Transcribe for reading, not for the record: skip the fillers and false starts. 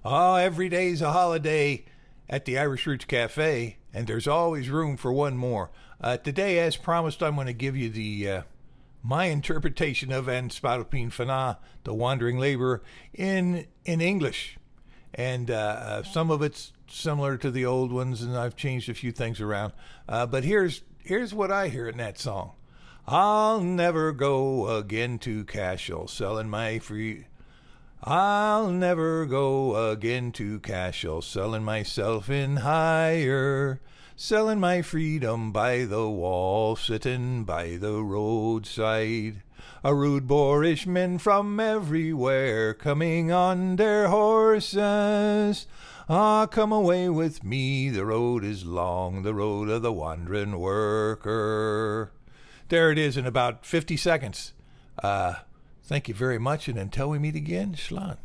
Oh, every day's a holiday at the Irish Roots Cafe, and there's always room for one more. Today, as promised, I'm going to give you the my interpretation of An Spailpin Fanagh, the Wandering Labourer, in English. And some of it's similar to the old ones, and I've changed a few things around. But here's what I hear in that song. I'll never go again to Caishel, selling my free... I'll never go again to Caishel, selling myself in hire, selling my freedom by the wall, sitting by the roadside. A rude boorish men from everywhere coming on their horses. Ah, come away with me, the road is long, the road of the wandering worker. There it is in about 50 seconds. Thank you very much, and until we meet again, Shlán.